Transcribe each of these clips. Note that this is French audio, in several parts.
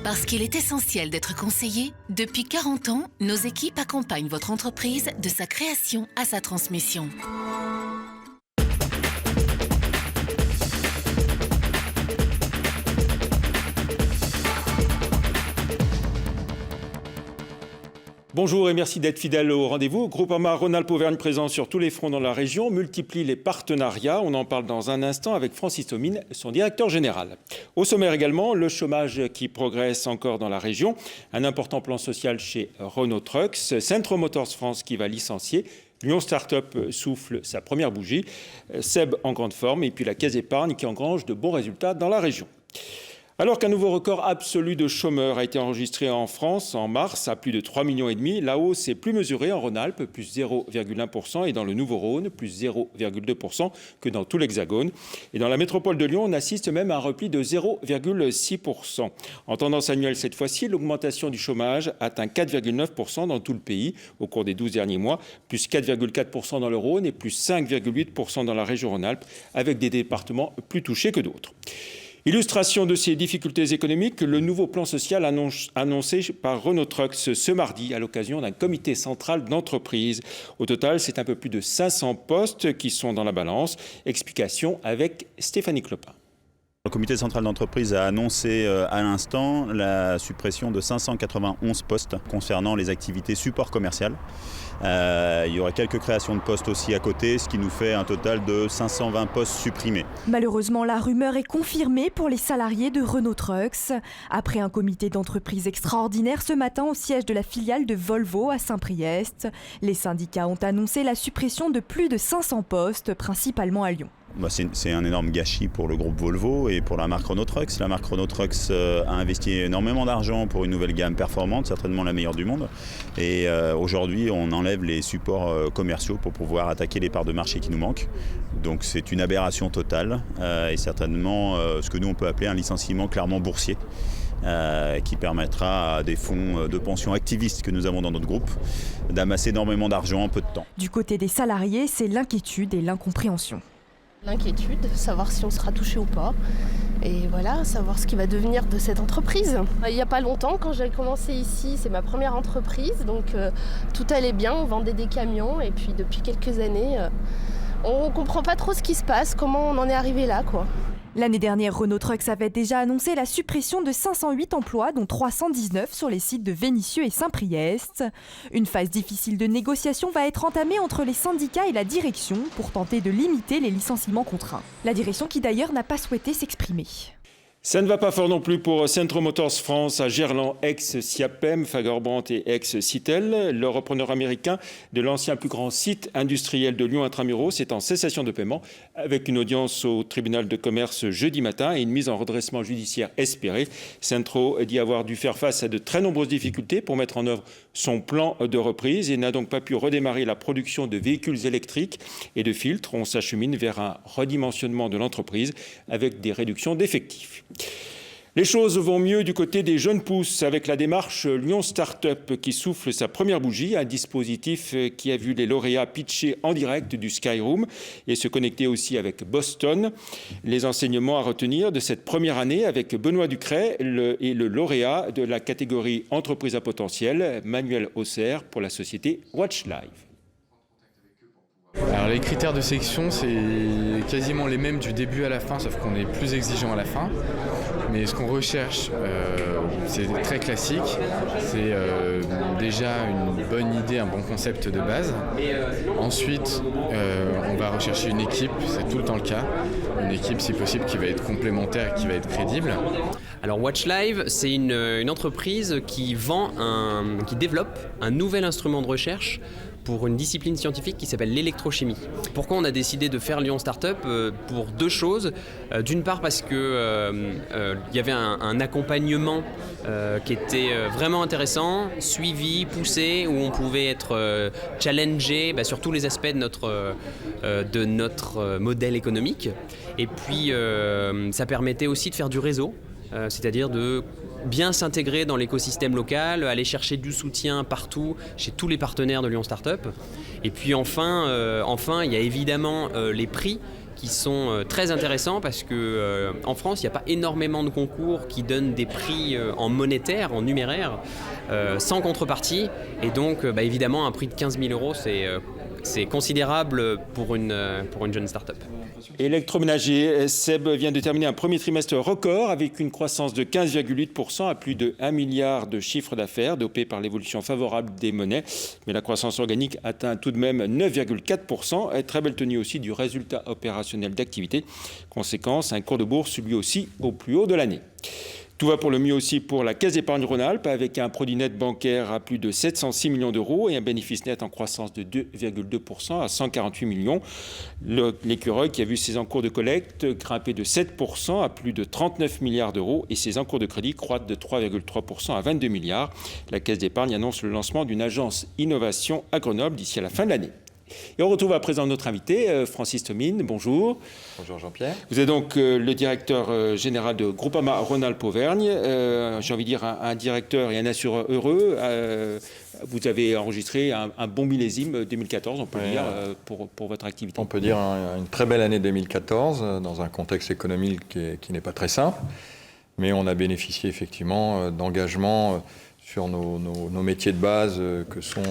Parce qu'il est essentiel d'être conseillé, depuis 40 ans, nos équipes accompagnent votre entreprise de sa création à sa transmission. Bonjour et merci d'être fidèle au rendez-vous. Groupama Rhône-Alpes-Auvergne présent sur tous les fronts dans la région, multiplie les partenariats. On en parle dans un instant avec Francis Homine, son directeur général. Au sommaire également, le chômage qui progresse encore dans la région. Un important plan social chez Renault Trucks. Centro Motors France qui va licencier. Lyon Startup souffle sa première bougie. Seb en grande forme et puis la Caisse d'épargne qui engrange de bons résultats dans la région. Alors qu'un nouveau record absolu de chômeurs a été enregistré en France en mars à plus de 3,5 millions, la hausse est plus mesurée en Rhône-Alpes, plus 0,1% et dans le Nouveau-Rhône, plus 0,2% que dans tout l'Hexagone. Et dans la métropole de Lyon, on assiste même à un repli de 0,6%. En tendance annuelle cette fois-ci, l'augmentation du chômage atteint 4,9% dans tout le pays au cours des 12 derniers mois, plus 4,4% dans le Rhône et plus 5,8% dans la région Rhône-Alpes, avec des départements plus touchés que d'autres. Illustration de ces difficultés économiques, le nouveau plan social annoncé par Renault Trucks ce mardi à l'occasion d'un comité central d'entreprise. Au total, c'est un peu plus de 500 postes qui sont dans la balance. Explication avec Stéphanie Clopin. Le comité central d'entreprise a annoncé à l'instant la suppression de 591 postes concernant les activités support commercial. Il y aura quelques créations de postes aussi à côté, ce qui nous fait un total de 520 postes supprimés. Malheureusement, la rumeur est confirmée pour les salariés de Renault Trucks. Après un comité d'entreprise extraordinaire ce matin au siège de la filiale de Volvo à Saint-Priest, les syndicats ont annoncé la suppression de plus de 500 postes, principalement à Lyon. C'est un énorme gâchis pour le groupe Volvo et pour la marque Renault Trucks. La marque Renault Trucks a investi énormément d'argent pour une nouvelle gamme performante, certainement la meilleure du monde. Et aujourd'hui, on enlève les supports commerciaux pour pouvoir attaquer les parts de marché qui nous manquent. Donc c'est une aberration totale et certainement ce que nous on peut appeler un licenciement clairement boursier. Qui permettra à des fonds de pension activistes que nous avons dans notre groupe d'amasser énormément d'argent en peu de temps. Du côté des salariés, c'est l'inquiétude et l'incompréhension. L'inquiétude, savoir si on sera touché ou pas. Et voilà, savoir ce qui va devenir de cette entreprise. Il n'y a pas longtemps, quand j'ai commencé ici, c'est ma première entreprise. Donc tout allait bien, on vendait des camions. Et puis depuis quelques années, on ne comprend pas trop ce qui se passe, comment on en est arrivé là, quoi. L'année dernière, Renault Trucks avait déjà annoncé la suppression de 508 emplois, dont 319 sur les sites de Vénissieux et Saint-Priest. Une phase difficile de négociation va être entamée entre les syndicats et la direction pour tenter de limiter les licenciements contraints. La direction qui d'ailleurs n'a pas souhaité s'exprimer. Ça ne va pas fort non plus pour Centro Motors France à Gerland, ex-Siapem, Fagerbrandt et ex-Citel. Le repreneur américain de l'ancien plus grand site industriel de Lyon Intramuros est en cessation de paiement avec une audience au tribunal de commerce jeudi matin et une mise en redressement judiciaire espérée. Centro dit avoir dû faire face à de très nombreuses difficultés pour mettre en œuvre son plan de reprise et n'a donc pas pu redémarrer la production de véhicules électriques et de filtres. On s'achemine vers un redimensionnement de l'entreprise avec des réductions d'effectifs. Les choses vont mieux du côté des jeunes pousses avec la démarche Lyon Startup qui souffle sa première bougie, un dispositif qui a vu les lauréats pitcher en direct du Skyroom et se connecter aussi avec Boston. Les enseignements à retenir de cette première année avec Benoît Ducret et le lauréat de la catégorie entreprise à potentiel, Manuel Auxerre pour la société WatchLive. Alors les critères de sélection, c'est quasiment les mêmes du début à la fin, sauf qu'on est plus exigeant à la fin. Mais ce qu'on recherche, c'est très classique. C'est déjà une bonne idée, un bon concept de base. Ensuite, on va rechercher une équipe, c'est tout le temps le cas. Une équipe, si possible, qui va être complémentaire et qui va être crédible. Alors WatchLive, c'est une entreprise qui développe un nouvel instrument de recherche pour une discipline scientifique qui s'appelle l'électrochimie. Pourquoi on a décidé de faire Lyon Startup ? Pour deux choses. D'une part parce que y avait un accompagnement qui était vraiment intéressant, suivi, poussé, où on pouvait être challengé sur tous les aspects de notre modèle économique. Et puis ça permettait aussi de faire du réseau. C'est-à-dire de bien s'intégrer dans l'écosystème local, aller chercher du soutien partout, chez tous les partenaires de Lyon Startup. Et puis enfin, il y a évidemment les prix qui sont très intéressants parce que en France, il n'y a pas énormément de concours qui donnent des prix en monétaire, en numéraire, sans contrepartie. Et donc, évidemment, un prix de 15 000 €, c'est considérable pour une jeune start-up. Électroménager, Seb vient de terminer un premier trimestre record avec une croissance de 15,8% à plus de 1 milliard de chiffre d'affaires, dopé par l'évolution favorable des monnaies. Mais la croissance organique atteint tout de même 9,4%. Très belle tenue aussi du résultat opérationnel d'activité. Conséquence, un cours de bourse lui aussi au plus haut de l'année. Tout va pour le mieux aussi pour la Caisse d'épargne Rhône-Alpes avec un produit net bancaire à plus de 706 millions d'euros et un bénéfice net en croissance de 2,2% à 148 millions. L'écureuil qui a vu ses encours de collecte grimper de 7% à plus de 39 milliards d'euros et ses encours de crédit croître de 3,3% à 22 milliards. La Caisse d'épargne annonce le lancement d'une agence innovation à Grenoble d'ici à la fin de l'année. Et on retrouve à présent notre invité, Francis Thomine. Bonjour. Bonjour Jean-Pierre. Vous êtes donc le directeur général de Groupama Rhône-Alpes Auvergne. J'ai envie de dire un directeur et un assureur heureux. Vous avez enregistré un bon millésime 2014, on peut dire, pour votre activité. On peut dire une très belle année 2014 dans un contexte économique qui n'est pas très simple. Mais on a bénéficié effectivement d'engagements sur nos métiers de base que sont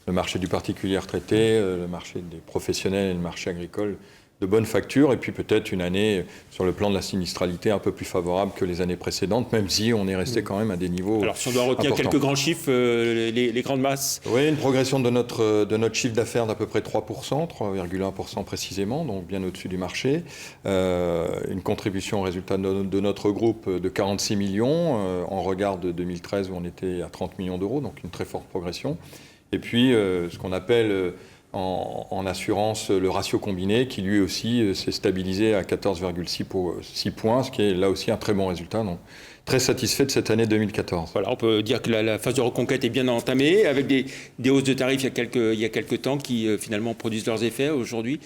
le marché du particulier retraité, le marché des professionnels et le marché agricole de bonne facture, et puis peut-être une année sur le plan de la sinistralité un peu plus favorable que les années précédentes, même si on est resté quand même à des niveaux Alors si on doit retenir importants. Quelques grands chiffres, les grandes masses. Oui, une progression de notre chiffre d'affaires d'à peu près 3%, 3,1% précisément, donc bien au-dessus du marché. Une contribution au résultat de notre groupe de 46 millions, en regard de 2013 où on était à 30 millions d'euros, donc une très forte progression. Et puis, ce qu'on appelle en assurance le ratio combiné, qui lui aussi s'est stabilisé à 14,6 points, ce qui est là aussi un très bon résultat. Donc, très satisfait de cette année 2014. Voilà, on peut dire que la phase de reconquête est bien entamée, avec des hausses de tarifs il y a quelques temps qui finalement produisent leurs effets aujourd'hui.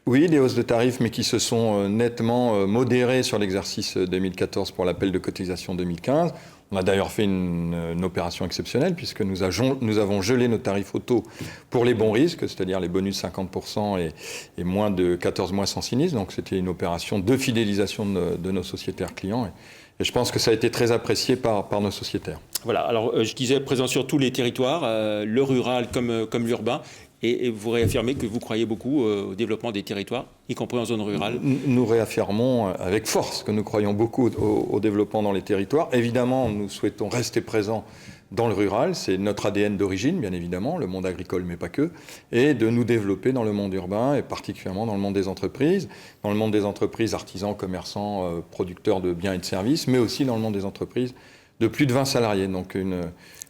Oui, des hausses de tarifs, mais qui se sont nettement modérées sur l'exercice 2014 pour l'appel de cotisation 2015. On a d'ailleurs fait une opération exceptionnelle puisque nous avons gelé nos tarifs auto pour les bons risques, c'est-à-dire les bonus 50% et moins de 14 mois sans sinistre. Donc c'était une opération de fidélisation de nos sociétaires clients. Et je pense que ça a été très apprécié par nos sociétaires. Voilà, alors je disais présent sur tous les territoires, le rural comme l'urbain. Et vous réaffirmez que vous croyez beaucoup au développement des territoires, y compris en zone rurale. Nous réaffirmons avec force que nous croyons beaucoup au développement dans les territoires. Évidemment, nous souhaitons rester présents dans le rural, c'est notre ADN d'origine, bien évidemment, le monde agricole, mais pas que, et de nous développer dans le monde urbain, et particulièrement dans le monde des entreprises. Dans le monde des entreprises, artisans, commerçants, producteurs de biens et de services, mais aussi dans le monde des entreprises de plus de 20 salariés. Donc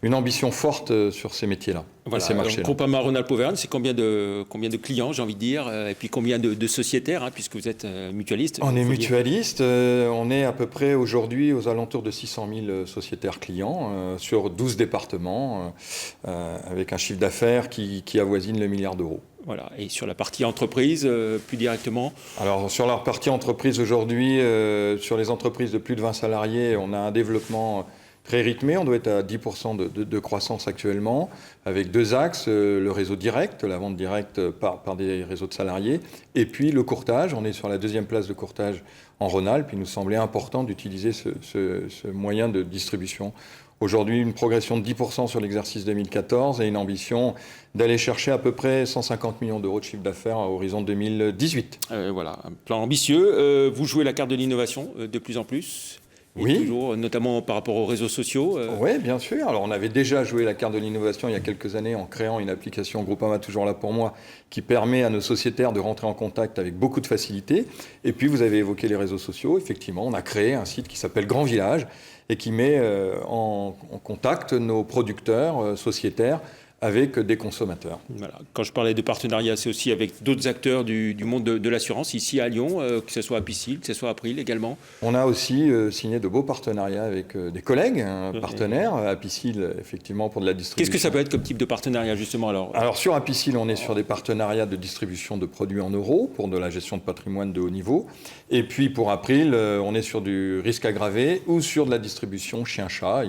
une ambition forte sur ces métiers-là, voilà, ces marchés-là. Groupama Rhône-Alpes Auvergne, c'est combien de clients, j'ai envie de dire, et puis combien de sociétaires, puisque vous êtes mutualiste. On est mutualiste, on est à peu près aujourd'hui aux alentours de 600 000 sociétaires clients sur 12 départements, avec un chiffre d'affaires qui avoisine le milliard d'euros. Voilà. Et sur la partie entreprise, plus directement? Alors sur la partie entreprise aujourd'hui, sur les entreprises de plus de 20 salariés, on a un développement très rythmé, on doit être à 10% de croissance actuellement, avec deux axes, le réseau direct, la vente directe par des réseaux de salariés, et puis le courtage, on est sur la deuxième place de courtage en Rhône-Alpes, il nous semblait important d'utiliser ce moyen de distribution. Aujourd'hui, une progression de 10% sur l'exercice 2014 et une ambition d'aller chercher à peu près 150 millions d'euros de chiffre d'affaires à horizon 2018. Voilà, un plan ambitieux. Vous jouez la carte de l'innovation de plus en plus. Et oui. Toujours, notamment par rapport aux réseaux sociaux. Oui, bien sûr. Alors, on avait déjà joué la carte de l'innovation il y a quelques années en créant une application Groupama Toujours Là Pour Moi qui permet à nos sociétaires de rentrer en contact avec beaucoup de facilité. Et puis, vous avez évoqué les réseaux sociaux. Effectivement, on a créé un site qui s'appelle Grand Village et qui met en contact nos producteurs sociétaires avec des consommateurs. Voilà. Quand je parlais de partenariat, c'est aussi avec d'autres acteurs du monde de l'assurance, ici à Lyon, que ce soit Apicil, que ce soit April également. On a aussi signé de beaux partenariats avec des collègues, partenaires. Apicil, effectivement, pour de la distribution. Qu'est-ce que ça peut être comme type de partenariat, justement alors sur Apicil, on est sur des partenariats de distribution de produits en euros pour de la gestion de patrimoine de haut niveau. Et puis pour April, on est sur du risque aggravé ou sur de la distribution chien-chat.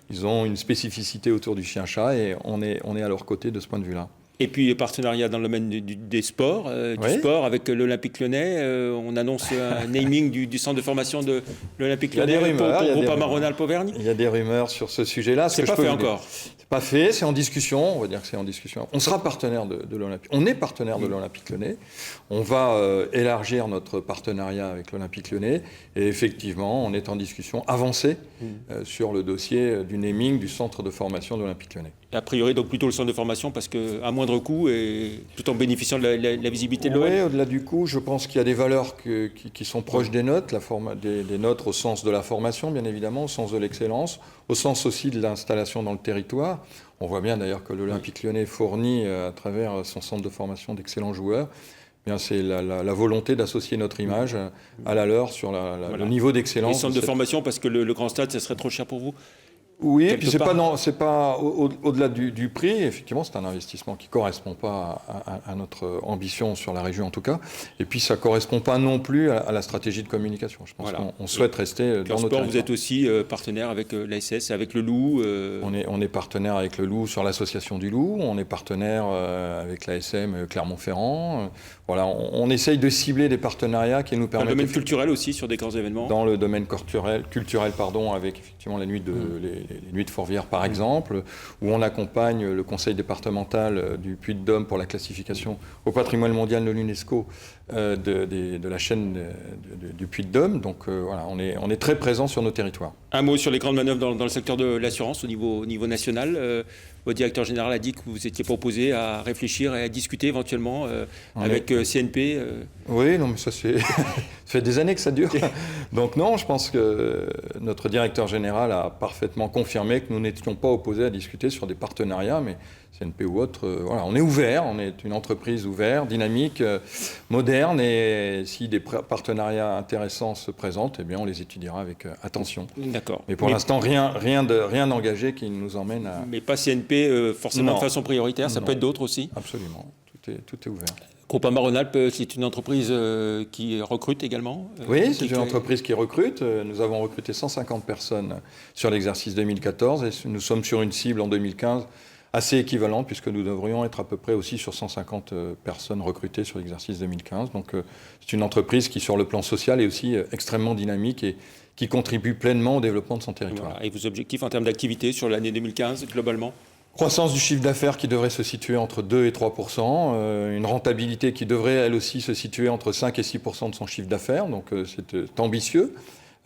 Ils ont une spécificité autour du chien-chat et on est à leur côté de ce point de vue-là. Et puis, partenariat dans le domaine des sports, du sport avec l'Olympique Lyonnais. On annonce un naming du centre de formation de l'Olympique Lyonnais pour Groupama Rhône-Alpes-Auvergne. Il y a des rumeurs sur ce sujet-là. C'est pas fait encore. C'est pas fait, c'est en discussion. On va dire que c'est en discussion. On sera partenaire de l'Olympique. On est partenaire de l'Olympique Lyonnais. On va élargir notre partenariat avec l'Olympique Lyonnais. Et effectivement, on est en discussion avancée sur le dossier du naming du centre de formation de l'Olympique Lyonnais. A priori, donc plutôt le centre de formation parce qu'à moindre coût et tout en bénéficiant de la visibilité de l'OL. Oui, au-delà du coût, je pense qu'il y a des valeurs qui sont proches des nôtres, des nôtres au sens de la formation, bien évidemment, au sens de l'excellence, au sens aussi de l'installation dans le territoire. On voit bien d'ailleurs que l'Olympique Lyonnais fournit à travers son centre de formation d'excellents joueurs. Bien, c'est la volonté d'associer notre image à la leur sur le niveau d'excellence. Les centres de formation, parce que le grand stade, ça serait trop cher pour vous ? Oui, et puis c'est pas au-delà du prix. Effectivement, c'est un investissement qui correspond pas à notre ambition sur la région en tout cas. Et puis ça correspond pas non plus à la stratégie de communication. Je pense qu'on souhaite rester dans notre territoire. Vous êtes aussi partenaire avec l'ASS, avec le Loup. On est partenaire avec le Loup sur l'association du Loup. On est partenaire avec l'ASM Clermont-Ferrand. Voilà, on essaye de cibler des partenariats qui nous permettent. Dans le domaine culturel aussi, sur des grands événements. Dans le domaine culturel, avec effectivement les nuits de Fourvière par exemple, où on accompagne le conseil départemental du Puy-de-Dôme pour la classification au patrimoine mondial de l'UNESCO de la chaîne du Puy-de-Dôme. Donc voilà, on est très présent sur nos territoires. Un mot sur les grandes manœuvres dans le secteur de l'assurance au niveau national. Votre directeur général a dit que vous étiez proposé à réfléchir et à discuter éventuellement avec CNP. Oui, non, mais ça fait des années que ça dure. Donc non, je pense que notre directeur général a parfaitement confirmé que nous n'étions pas opposés à discuter sur des partenariats, mais CNP ou autre, voilà, on est ouvert, on est une entreprise ouverte, dynamique, moderne, et si des partenariats intéressants se présentent, eh bien on les étudiera avec attention. D'accord. Mais pour l'instant, rien d'engagé qui nous emmène à... Mais pas CNP forcément de façon prioritaire, ça peut être d'autres aussi. Absolument, tout est ouvert. Groupama Rhône-Alpes, c'est une entreprise qui recrute également. Oui, c'est une entreprise qui recrute. Nous avons recruté 150 personnes sur l'exercice 2014 et nous sommes sur une cible en 2015 assez équivalente puisque nous devrions être à peu près aussi sur 150 personnes recrutées sur l'exercice 2015. Donc c'est une entreprise qui, sur le plan social, est aussi extrêmement dynamique et qui contribue pleinement au développement de son territoire. Voilà. Et vos objectifs en termes d'activité sur l'année 2015, globalement ? Croissance du chiffre d'affaires qui devrait se situer entre 2 et 3%, une rentabilité qui devrait elle aussi se situer entre 5 et 6% de son chiffre d'affaires, donc c'est ambitieux,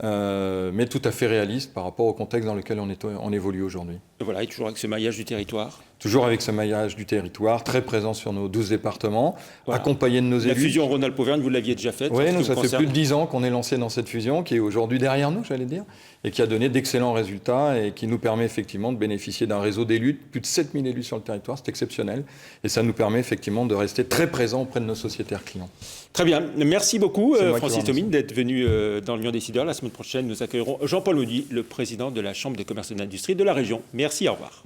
mais tout à fait réaliste par rapport au contexte dans lequel on évolue aujourd'hui. Voilà, et toujours avec ce maillage du territoire. Toujours avec ce maillage du territoire, très présent sur nos 12 départements, accompagné de nos élus. La fusion Rhône-Alpes-Auvergne, vous l'aviez déjà faite. Oui, nous, ça fait plus de 10 ans qu'on est lancé dans cette fusion, qui est aujourd'hui derrière nous, j'allais dire, et qui a donné d'excellents résultats et qui nous permet effectivement de bénéficier d'un réseau d'élus, plus de 7000 élus sur le territoire, c'est exceptionnel. Et ça nous permet effectivement de rester très présents auprès de nos sociétaires clients. Très bien, merci beaucoup Francis Thomine d'être venu dans le Lyon Décideur. La semaine prochaine, nous accueillerons Jean-Paul Audy, le président de la Chambre de commerce et d'industrie de la région. Merci, au revoir.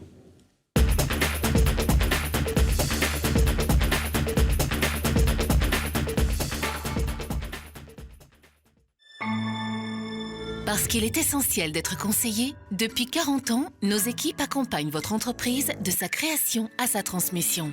Parce qu'il est essentiel d'être conseillé, depuis 40 ans, nos équipes accompagnent votre entreprise de sa création à sa transmission.